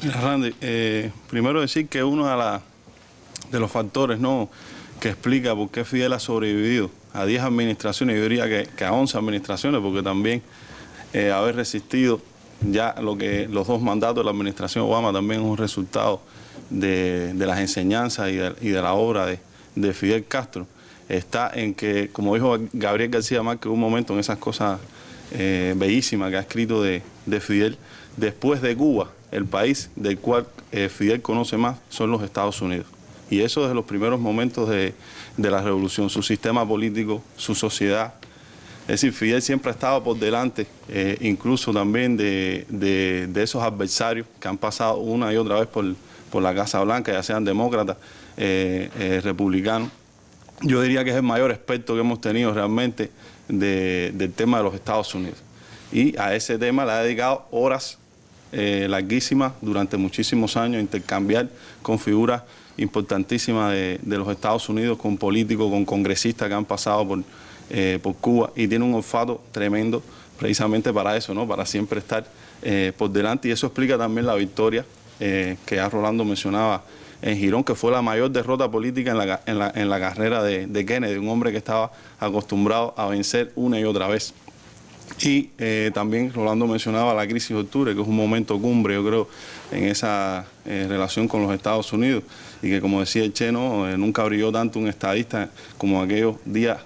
Mira, Randy, primero decir que uno de los factores, ¿no?, que explica por qué Fidel ha sobrevivido a 10 administraciones, yo diría que a 11 administraciones, porque también haber resistido ya los 2 mandatos de la administración Obama también es un resultado de las enseñanzas y de la obra de Fidel Castro. Está en que, como dijo Gabriel García Márquez, un momento en esas cosas bellísimas que ha escrito de Fidel, después de Cuba, el país del cual Fidel conoce más son los Estados Unidos. Y eso desde los primeros momentos de la revolución, su sistema político, su sociedad. Es decir, Fidel siempre ha estado por delante, incluso también de esos adversarios que han pasado una y otra vez por la Casa Blanca, ya sean demócratas, republicanos. Yo diría que es el mayor experto que hemos tenido realmente del tema de los Estados Unidos. Y a ese tema le ha dedicado horas larguísimas durante muchísimos años, intercambiar con figuras importantísimas de los Estados Unidos, con políticos, con congresistas que han pasado por Cuba, y tiene un olfato tremendo precisamente para eso, ¿no?, para siempre estar por delante, y eso explica también la victoria que ya Rolando mencionaba en Girón, que fue la mayor derrota política en la carrera de Kennedy, un hombre que estaba acostumbrado a vencer una y otra vez. Y también Rolando mencionaba la crisis de octubre, que es un momento cumbre, yo creo, en esa relación con los Estados Unidos, y que, como decía el Che, ¿no?, nunca brilló tanto un estadista como aquellos días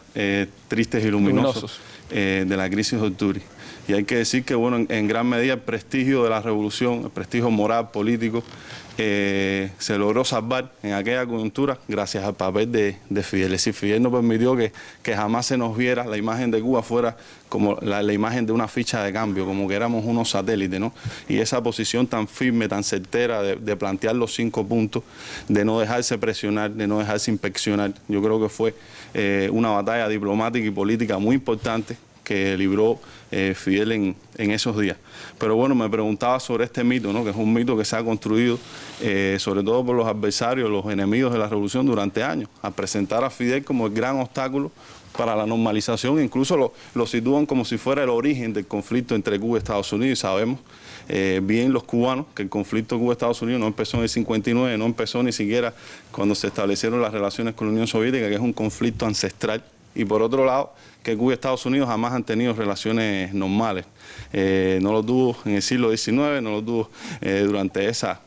tristes y luminosos de la crisis de octubre. Y hay que decir que, bueno, en gran medida el prestigio de la revolución, el prestigio moral, político, se logró salvar en aquella coyuntura gracias al papel de Fidel. Es decir, Fidel no permitió que jamás se nos viera la imagen de Cuba fuera como la imagen de una ficha de cambio, como que éramos unos satélites, ¿no? Y esa posición tan firme, tan certera de plantear los 5 puntos, de no dejarse presionar, de no dejarse inspeccionar, yo creo que fue una batalla diplomática y política muy importante que libró Fidel en esos días. Pero bueno, me preguntaba sobre este mito, ¿no?, que es un mito que se ha construido sobre todo por los adversarios, los enemigos de la revolución durante años, a presentar a Fidel como el gran obstáculo para la normalización, incluso lo sitúan como si fuera el origen del conflicto entre Cuba y Estados Unidos, y sabemos bien los cubanos que el conflicto Cuba-Estados Unidos no empezó en el 59, no empezó ni siquiera cuando se establecieron las relaciones con la Unión Soviética, que es un conflicto ancestral. Y por otro lado, que Cuba y Estados Unidos jamás han tenido relaciones normales. No lo tuvo en el siglo XIX, no lo tuvo durante esa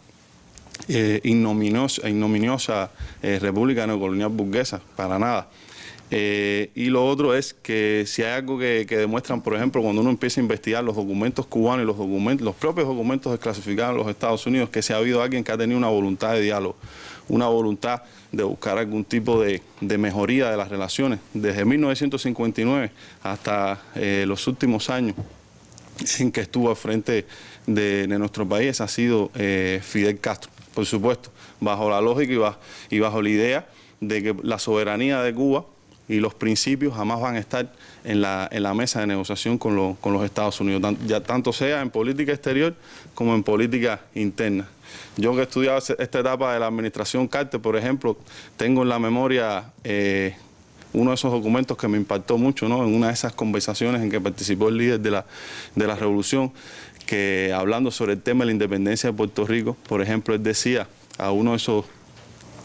ignominiosa república neocolonial burguesa, para nada. Y lo otro es que si hay algo que demuestran, por ejemplo, cuando uno empieza a investigar los documentos cubanos y los propios documentos desclasificados en los Estados Unidos, que si ha habido alguien que ha tenido una voluntad de diálogo, una voluntad de buscar algún tipo de mejoría de las relaciones, desde 1959 hasta los últimos años en que estuvo al frente de nuestro país, ha sido Fidel Castro, por supuesto, bajo la lógica y bajo la idea de que la soberanía de Cuba y los principios jamás van a estar en la mesa de negociación con los Estados Unidos, tanto sea en política exterior como en política interna. Yo que he estudiado esta etapa de la administración Carter, por ejemplo, tengo en la memoria uno de esos documentos que me impactó mucho, ¿no?, en una de esas conversaciones en que participó el líder de la revolución, que hablando sobre el tema de la independencia de Puerto Rico, por ejemplo, él decía a uno de esos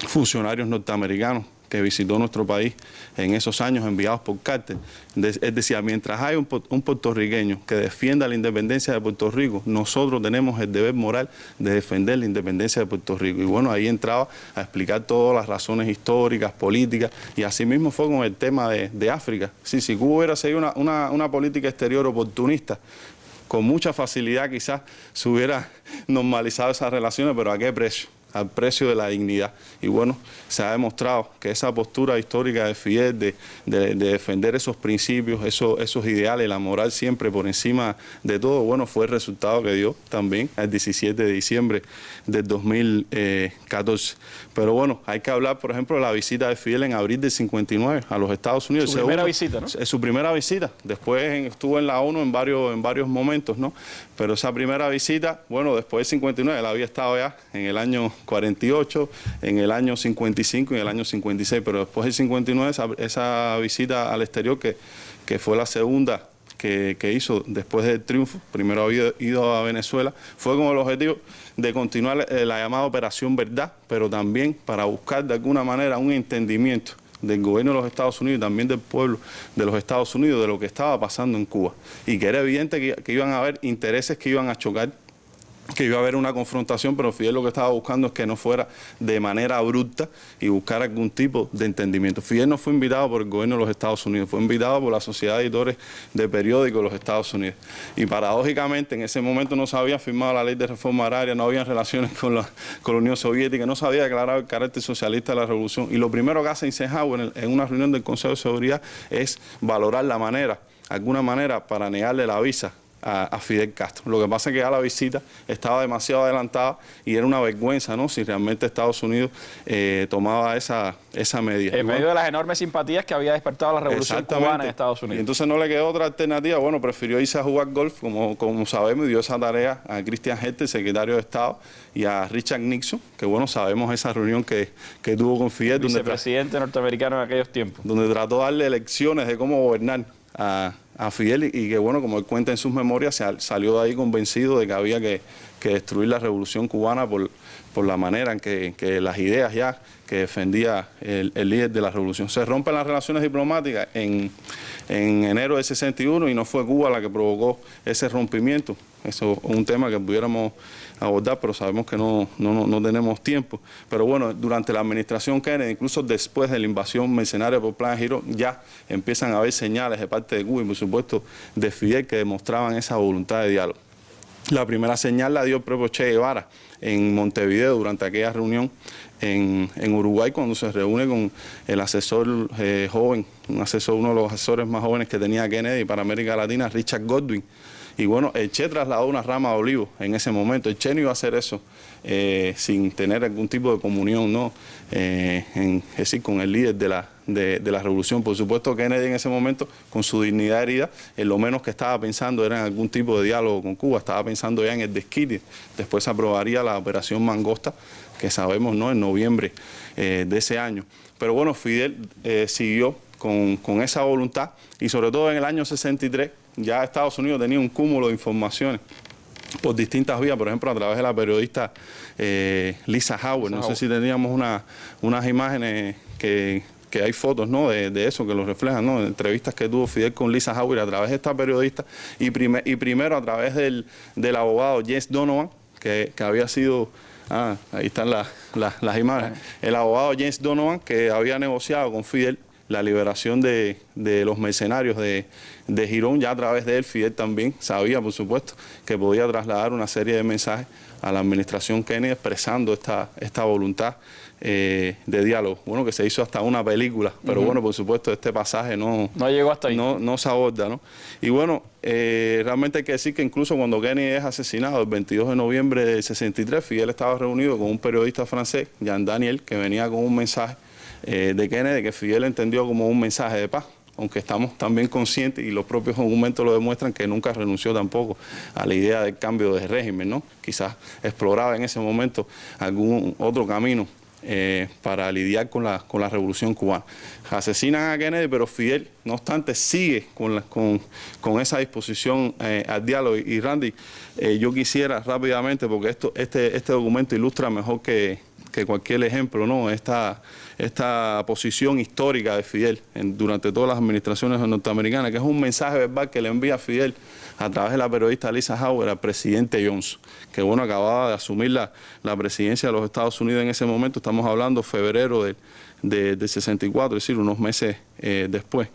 funcionarios norteamericanos que visitó nuestro país en esos años enviados por Carter, es decir, mientras hay un puertorriqueño que defienda la independencia de Puerto Rico, nosotros tenemos el deber moral de defender la independencia de Puerto Rico. Y bueno, ahí entraba a explicar todas las razones históricas, políticas, y así mismo fue con el tema de África. Sí, si Cuba hubiera seguido una política exterior oportunista, con mucha facilidad quizás se hubiera normalizado esas relaciones, pero ¿a qué precio? Al precio de la dignidad. Y bueno, se ha demostrado que esa postura histórica de Fidel de defender esos principios, esos ideales, la moral siempre por encima de todo, bueno, fue el resultado que dio también el 17 de diciembre del 2014. Pero bueno, hay que hablar, por ejemplo, de la visita de Fidel en abril del 59 a los Estados Unidos. Su primera visita, ¿no? Es su primera visita. Después estuvo en la ONU en varios momentos, ¿no? Pero esa primera visita, bueno, después del 59, él había estado ya en el año 48, en el año 55 y en el año 56, pero después del 59 esa visita al exterior que fue la segunda que hizo después del triunfo, primero había ido a Venezuela, fue con el objetivo de continuar la llamada Operación Verdad, pero también para buscar de alguna manera un entendimiento del gobierno de los Estados Unidos y también del pueblo de los Estados Unidos de lo que estaba pasando en Cuba, y que era evidente que iban a haber intereses que iban a chocar, que iba a haber una confrontación, pero Fidel lo que estaba buscando es que no fuera de manera abrupta y buscar algún tipo de entendimiento. Fidel no fue invitado por el gobierno de los Estados Unidos, fue invitado por la Sociedad de Editores de Periódicos de los Estados Unidos. Y paradójicamente en ese momento no se había firmado la ley de reforma agraria, no había relaciones con la Unión Soviética, no se había declarado el carácter socialista de la revolución. Y lo primero que hace Eisenhower en una reunión del Consejo de Seguridad es valorar la manera, alguna manera para negarle la visa a Fidel Castro. Lo que pasa es que ya la visita estaba demasiado adelantada y era una vergüenza, ¿no?, si realmente Estados Unidos tomaba esa medida. En medio de las enormes simpatías que había despertado la revolución cubana en Estados Unidos. Y entonces no le quedó otra alternativa. Bueno, prefirió irse a jugar golf, como sabemos, y dio esa tarea a Christian Hertel, secretario de Estado, y a Richard Nixon, que bueno, sabemos esa reunión que tuvo con Fidel. Vicepresidente norteamericano en aquellos tiempos. Donde trató de darle lecciones de cómo gobernar a Fidel, y que bueno, como él cuenta en sus memorias, salió de ahí convencido de que había que destruir la revolución cubana por la manera en que las ideas ya que defendía el líder de la revolución. Se rompen las relaciones diplomáticas en enero del 61 y no fue Cuba la que provocó ese rompimiento. Eso es un tema que pudiéramos abordar, pero sabemos que no tenemos tiempo. Pero bueno, durante la administración Kennedy, incluso después de la invasión mercenaria por Plan de Giro, ya empiezan a haber señales de parte de Cuba y por supuesto de Fidel que demostraban esa voluntad de diálogo. La primera señal la dio el propio Che Guevara en Montevideo durante aquella reunión en Uruguay, cuando se reúne con el asesor joven, uno de los asesores más jóvenes que tenía Kennedy para América Latina, Richard Godwin. Y bueno, el Che trasladó una rama de olivo en ese momento. El Che no iba a hacer eso sin tener algún tipo de comunión, ¿no? Es decir, con el líder de la revolución. Por supuesto, Kennedy en ese momento, con su dignidad herida, en lo menos que estaba pensando era en algún tipo de diálogo con Cuba, estaba pensando ya en el desquite. Después se aprobaría la Operación Mangosta, que sabemos, ¿no?, en noviembre de ese año. Pero bueno, Fidel siguió con esa voluntad, y sobre todo en el año 63, ya Estados Unidos tenía un cúmulo de informaciones por distintas vías, por ejemplo, a través de la periodista Lisa Howard. No sé si teníamos unas imágenes que hay fotos, ¿no?, de eso que lo reflejan, ¿no?, entrevistas que tuvo Fidel con Lisa Howard a través de esta periodista, y primero a través del abogado James Donovan, que había sido... ahí están las imágenes. El abogado James Donovan, que había negociado con Fidel la liberación de los mercenarios de Girón. Ya a través de él, Fidel también sabía, por supuesto, que podía trasladar una serie de mensajes a la administración Kennedy expresando esta voluntad de diálogo. Bueno, que se hizo hasta una película, pero bueno, por supuesto, este pasaje no llegó hasta ahí. No se aborda, ¿no? Y bueno, realmente hay que decir que incluso cuando Kennedy es asesinado el 22 de noviembre del 63, Fidel estaba reunido con un periodista francés, Jean Daniel, que venía con un mensaje de Kennedy que Fidel entendió como un mensaje de paz, aunque estamos también conscientes, y los propios documentos lo demuestran, que nunca renunció tampoco a la idea del cambio de régimen, ¿no? Quizás exploraba en ese momento algún otro camino para lidiar con la revolución cubana. Asesinan a Kennedy, pero Fidel, no obstante, sigue con esa disposición al diálogo. Y Randy, yo quisiera rápidamente, porque este documento ilustra mejor que cualquier ejemplo, ¿no?, esta posición histórica de Fidel durante todas las administraciones norteamericanas, que es un mensaje verbal que le envía Fidel a través de la periodista Lisa Howard al presidente Johnson, que bueno, acababa de asumir la presidencia de los Estados Unidos en ese momento. Estamos hablando febrero del 64, es decir, unos meses después.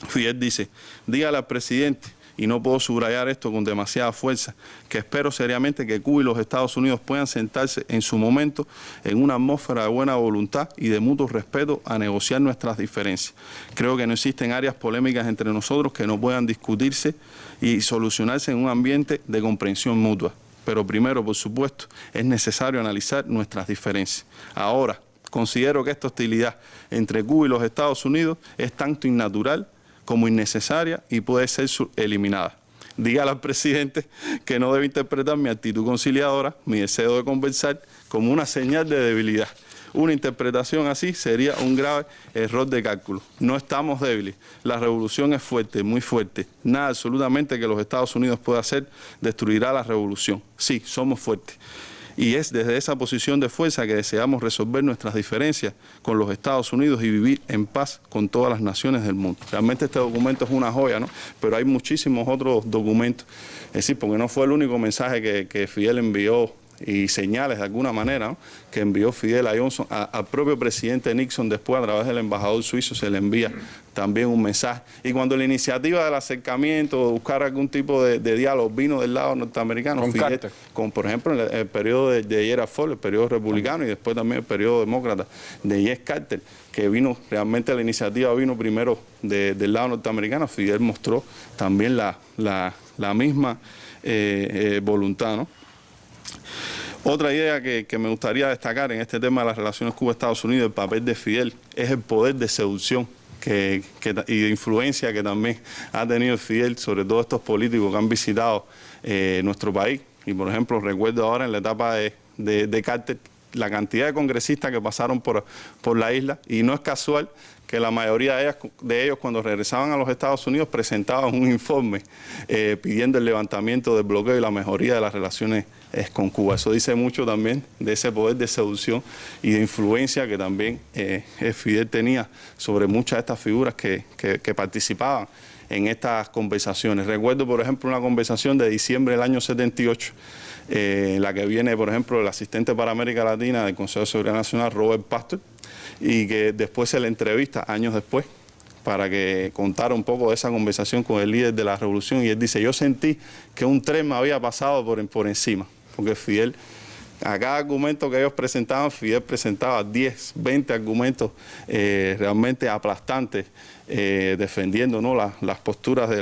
Fidel dice: dígale al presidente, y no puedo subrayar esto con demasiada fuerza, que espero seriamente que Cuba y los Estados Unidos puedan sentarse en su momento en una atmósfera de buena voluntad y de mutuo respeto a negociar nuestras diferencias. Creo que no existen áreas polémicas entre nosotros que no puedan discutirse y solucionarse en un ambiente de comprensión mutua. Pero primero, por supuesto, es necesario analizar nuestras diferencias. Ahora, considero que esta hostilidad entre Cuba y los Estados Unidos es tanto innatural como innecesaria y puede ser eliminada. Dígale al presidente que no debe interpretar mi actitud conciliadora, mi deseo de conversar, como una señal de debilidad. una interpretación así sería un grave error de cálculo. No estamos débiles. La revolución es fuerte, muy fuerte. Nada absolutamente que los Estados Unidos pueda hacer destruirá la revolución. Sí, somos fuertes. Y es desde esa posición de fuerza que deseamos resolver nuestras diferencias con los Estados Unidos y vivir en paz con todas las naciones del mundo. Realmente este documento es una joya, ¿no? Pero hay muchísimos otros documentos. Es decir, porque no fue el único mensaje que Fidel envió y señales de alguna manera, ¿no?, que envió Fidel a Johnson, al propio presidente Nixon después a través del embajador suizo se le envía también un mensaje. Y cuando la iniciativa del acercamiento, de buscar algún tipo de diálogo vino del lado norteamericano, Fidel, por ejemplo en el periodo de Gerald Ford, el periodo republicano, y después también el periodo demócrata de Jimmy Carter, que vino, realmente la iniciativa vino primero del lado norteamericano, Fidel mostró también la misma voluntad, ¿no? Otra idea que me gustaría destacar en este tema de las relaciones Cuba-Estados Unidos, el papel de Fidel, es el poder de seducción y de influencia que también ha tenido Fidel sobre todos estos políticos que han visitado nuestro país. Y por ejemplo, recuerdo ahora en la etapa de Carter, la cantidad de congresistas que pasaron por la isla, y no es casual que la mayoría de ellos cuando regresaban a los Estados Unidos presentaban un informe pidiendo el levantamiento del bloqueo y la mejoría de las relaciones con Cuba. Eso dice mucho también de ese poder de seducción y de influencia que también Fidel tenía sobre muchas de estas figuras que participaban en estas conversaciones. Recuerdo, por ejemplo, una conversación de diciembre del año 78, en la que viene, por ejemplo, el asistente para América Latina del Consejo de Seguridad Nacional, Robert Pastor, y que después se le entrevista, años después, para que contara un poco de esa conversación con el líder de la revolución, y él dice: yo sentí que un tren me había pasado por encima, porque Fidel, a cada argumento que ellos presentaban, Fidel presentaba 10, 20 argumentos realmente aplastantes, defendiendo, ¿no?, las posturas de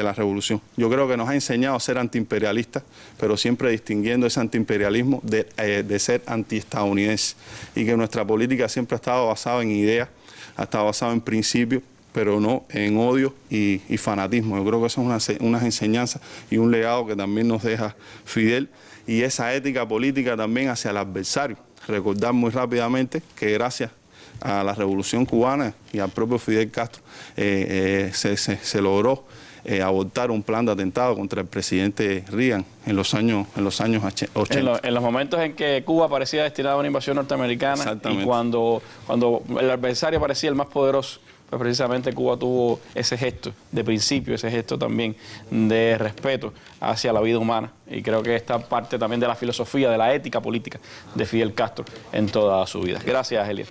la revolución. Yo creo que nos ha enseñado a ser antiimperialistas, pero siempre distinguiendo ese antiimperialismo de ser antiestadounidense, y que nuestra política siempre ha estado basada en ideas, ha estado basada en principios, pero no en odio y fanatismo. Yo creo que eso es unas enseñanzas y un legado que también nos deja Fidel, y esa ética política también hacia el adversario. Recordar muy rápidamente que gracias a la Revolución Cubana y al propio Fidel Castro se logró abortar un plan de atentado contra el presidente Reagan en los años 80. En los momentos en que Cuba parecía destinada a una invasión norteamericana, y cuando el adversario parecía el más poderoso, pues precisamente Cuba tuvo ese gesto de principio, ese gesto también de respeto hacia la vida humana, y creo que esta parte también de la filosofía, de la ética política de Fidel Castro en toda su vida. Gracias, Eliel.